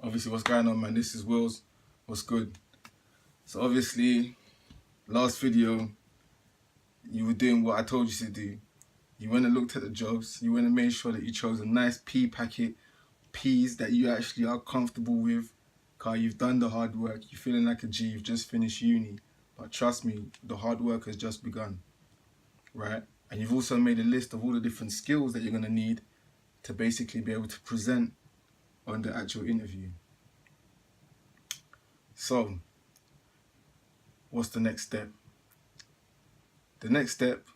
Obviously, what's going on, man? This is Wills. What's good? So obviously, last video, you were doing what I told you to do. You went and looked at the jobs. You went and made sure that you chose a nice pea packet, peas that you actually are comfortable with. Cause you've done the hard work. You're feeling like a G. You've just finished uni. But trust me, the hard work has just begun, right? And you've also made a list of all the different skills that you're gonna need to basically be able to present on the actual interview. So, what's the next step? The next step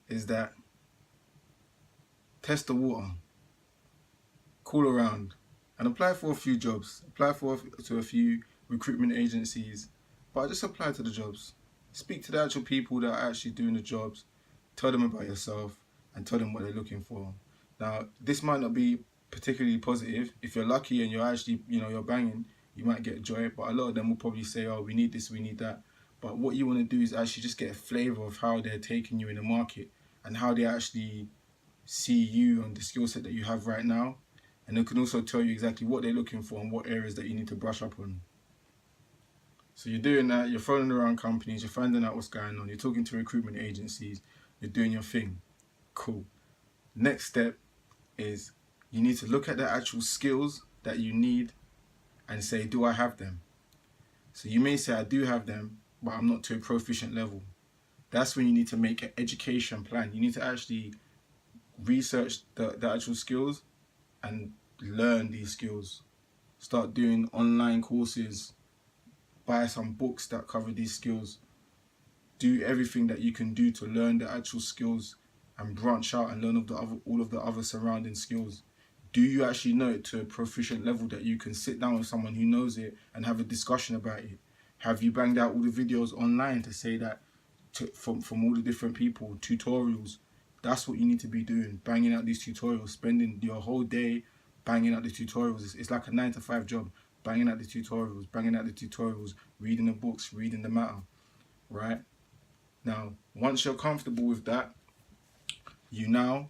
is that test the water, call around, and apply for a few jobs. Apply to a few recruitment agencies, but just apply to the jobs. Speak to the actual people that are actually doing the jobs. Tell them about yourself and tell them what they're looking for. Now, this might not be particularly positive. If you're lucky and you're actually, you're banging, you might get joy, but a lot of them will probably say, oh, we need this, we need that. But what you want to do is actually just get a flavor of how they're taking you in the market and how they actually see you and the skill set that you have right now. And they can also tell you exactly what they're looking for and what areas that you need to brush up on. So you're doing that, you're phoning around companies, you're finding out what's going on, you're talking to recruitment agencies, you're doing your thing. Cool. Next step is you need to look at the actual skills that you need and say, do I have them? So you may say, I do have them, but I'm not to a proficient level. That's when you need to make an education plan. You need to actually research the actual skills and learn these skills. Start doing online courses, buy some books that cover these skills. Do everything that you can do to learn the actual skills and branch out and learn all of the other surrounding skills. Do you actually know it to a proficient level that you can sit down with someone who knows it and have a discussion about it? Have you banged out all the videos online to say that from all the different people, tutorials? That's what you need to be doing, banging out these tutorials, spending your whole day banging out the tutorials. It's like a 9-to-5 job, banging out the tutorials, reading the books, reading the matter, right? Now, once you're comfortable with that, you now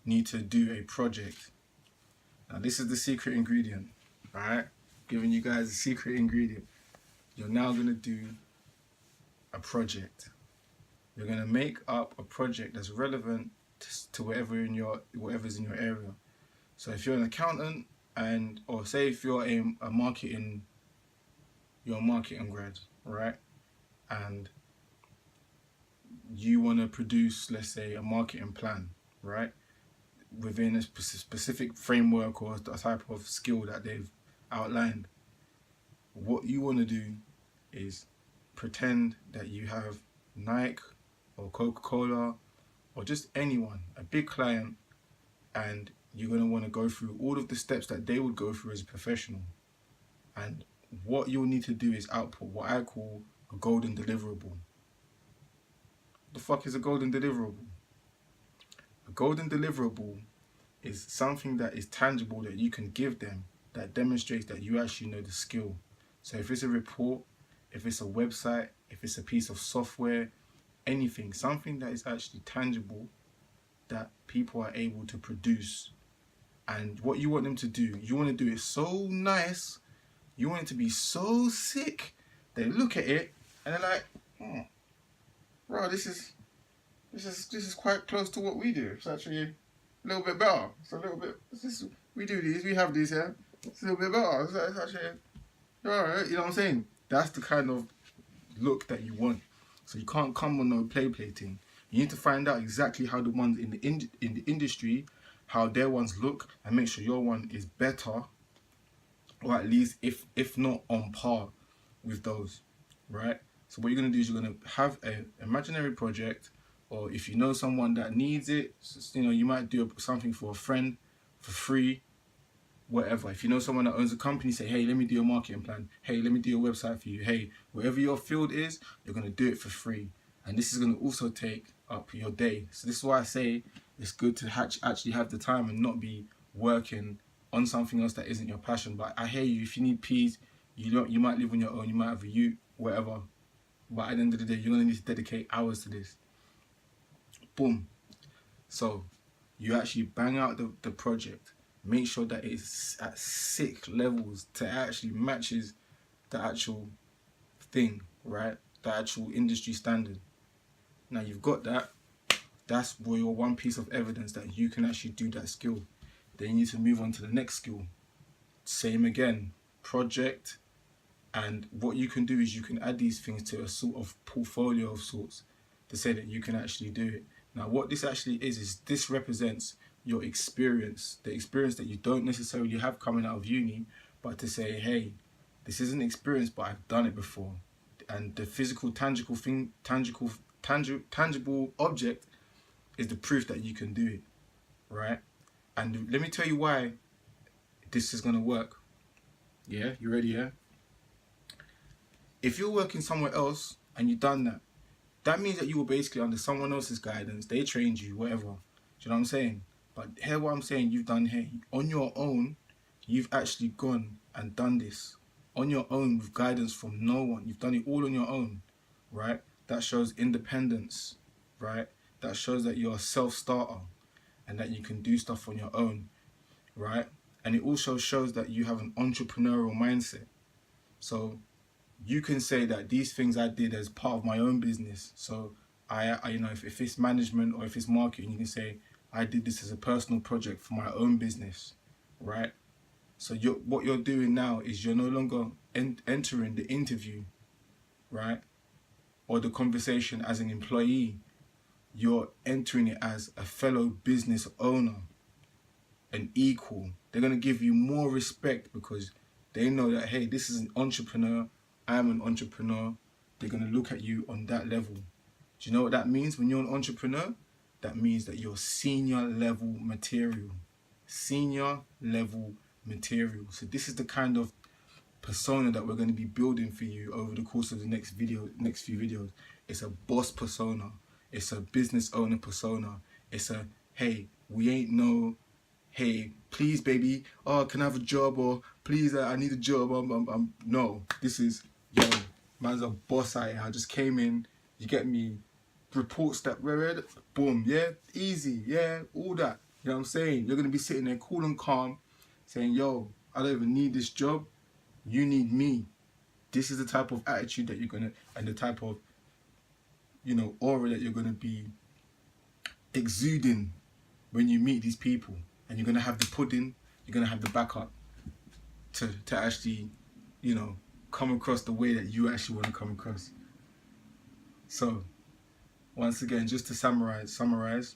need to do a project. Now, this is the secret ingredient, all right? Giving you guys the secret ingredient. You're now going to do a project. You're going to make up a project that's relevant to whatever's in your area. So if you're an accountant or say if you're a marketing grad, right? And you want to produce, let's say, a marketing plan, right? Within a specific framework or a type of skill that they've outlined. What you want to do is pretend that you have Nike or Coca-Cola or just anyone, a big client, and you're going to want to go through all of the steps that they would go through as a professional. And what you'll need to do is output what I call a golden deliverable. The fuck is a golden deliverable? A golden deliverable is something that is tangible that you can give them that demonstrates that you actually know the skill. So if it's a report, if it's a website, if it's a piece of software, anything, something that is actually tangible that people are able to produce. And what you want them to do, you want to do it so nice, you want it to be so sick, they look at it and they're like, bro, this is quite close to what we do. It's actually a little bit better. It's a little bit, we do these, we have these here. It's a little bit better. It's actually, alright, you know what I'm saying? That's the kind of look that you want. So you can't come on no play plating. You need to find out exactly how the ones in the industry, how their ones look, and make sure your one is better, or at least if not on par with those, right? So what you're gonna do is you're gonna have an imaginary project, or if you know someone that needs it, you might do something for a friend for free, whatever. If you know someone that owns a company, say, hey, let me do your marketing plan. Hey, let me do your website for you. Hey, whatever your field is, you're gonna do it for free. And this is gonna also take up your day. So this is why I say it's good to actually have the time and not be working on something else that isn't your passion. But I hear you, if you need peas, you might live on your own, you might have a ute, whatever. But at the end of the day, you're gonna need to dedicate hours to this. Boom. So you actually bang out the project. make sure that it's at sick levels to actually matches the actual thing, right? The actual industry standard. Now you've got that. That's where your one piece of evidence that you can actually do that skill. Then you need to move on to the next skill. Same again, project. And what you can do is you can add these things to a sort of portfolio of sorts to say that you can actually do it. Now what this actually is this represents your experience, the experience that you don't necessarily have coming out of uni, but to say, hey, this isn't experience, but I've done it before. And the physical, tangible thing, tangible object is the proof that you can do it, right? And let me tell you why this is gonna work. Yeah, you ready? Yeah. If you're working somewhere else and you've done that, that means that you were basically under someone else's guidance. They trained you, whatever. Do you know what I'm saying? But hear what I'm saying. You've done here on your own. You've actually gone and done this on your own with guidance from no one. You've done it all on your own, right? That shows independence, right? That shows that you're a self-starter and that you can do stuff on your own, right? And it also shows that you have an entrepreneurial mindset. So you can say that these things I did as part of my own business. So I you know, if it's management or if it's marketing, you can say I did this as a personal project for my own business, right? So what you're doing now is you're no longer entering the interview, right? Or the conversation as an employee. You're entering it as a fellow business owner, an equal. They're going to give you more respect because they know that, hey, this is an entrepreneur. I am an entrepreneur. They're going to look at you on that level. Do you know what that means when you're an entrepreneur? That means that you're senior level material. Senior level material. So this is the kind of persona that we're going to be building for you over the course of the next few videos. It's a boss persona. It's a business owner persona. It's a, hey, we ain't no, hey, please baby, oh, can I have a job? Or please, I need a job. No, this is, yo, man's a boss. I just came in, you get me, reports that read, boom, yeah, easy, yeah, all that. You know what I'm saying? You're going to be sitting there cool and calm saying, yo, I don't even need this job. You need me. This is the type of attitude that you're going to, and the type of, you know, aura that you're going to be exuding when you meet these people. And you're going to have the pudding, you're going to have the backup to actually, you know, come across the way that you actually want to come across. So, once again, just to summarize,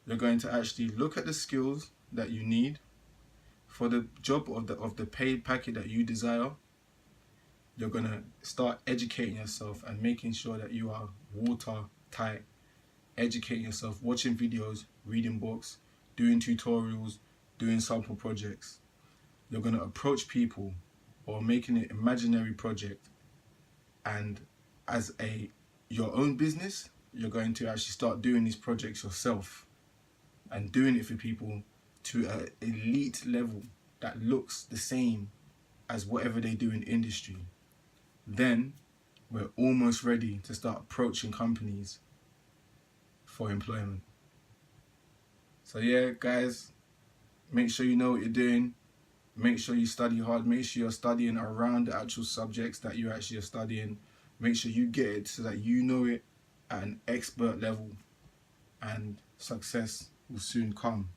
you're going to actually look at the skills that you need for the job of the paid packet that you desire. You're going to start educating yourself and making sure that you are watertight. Educating yourself, watching videos, reading books, doing tutorials, doing sample projects. You're going to approach people or making an imaginary project, and as your own business, you're going to actually start doing these projects yourself and doing it for people to an elite level that looks the same as whatever they do in industry. Then we're almost ready to start approaching companies for employment. So yeah, guys, make sure you know what you're doing. Make sure you study hard. Make sure you're studying around the actual subjects that you actually are studying. Make sure you get it so that you know it at an expert level, and success will soon come.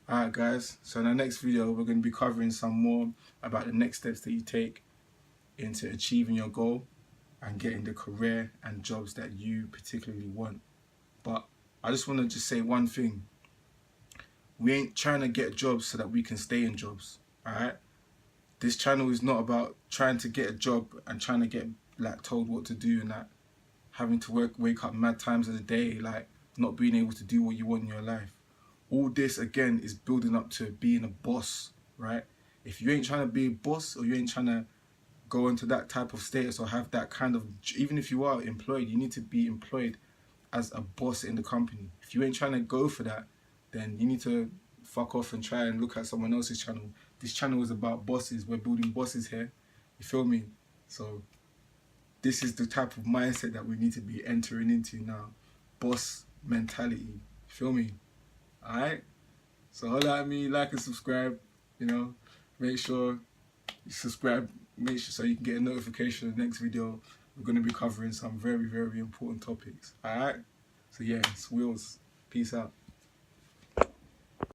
Alright guys, so in the next video we're going to be covering some more about the next steps that you take into achieving your goal and getting the career and jobs that you particularly want. But I just want to just say one thing. We ain't trying to get jobs so that we can stay in jobs, alright? This channel is not about trying to get a job and trying to get like told what to do and that, having to wake up mad times of the day, like not being able to do what you want in your life. All this again is building up to being a boss, right? If you ain't trying to be a boss, or you ain't trying to go into that type of status or have that kind of, even if you are employed, you need to be employed as a boss in the company. If you ain't trying to go for that, then you need to fuck off and try and look at someone else's channel. This channel is about bosses. We're building bosses here. You feel me? So this is the type of mindset that we need to be entering into now. Boss mentality. You feel me? Alright? So holla at me, like and subscribe. You know, make sure you subscribe. Make sure so you can get a notification of the next video. We're going to be covering some very, very important topics. All right. So yeah, it's Wheels. Peace out.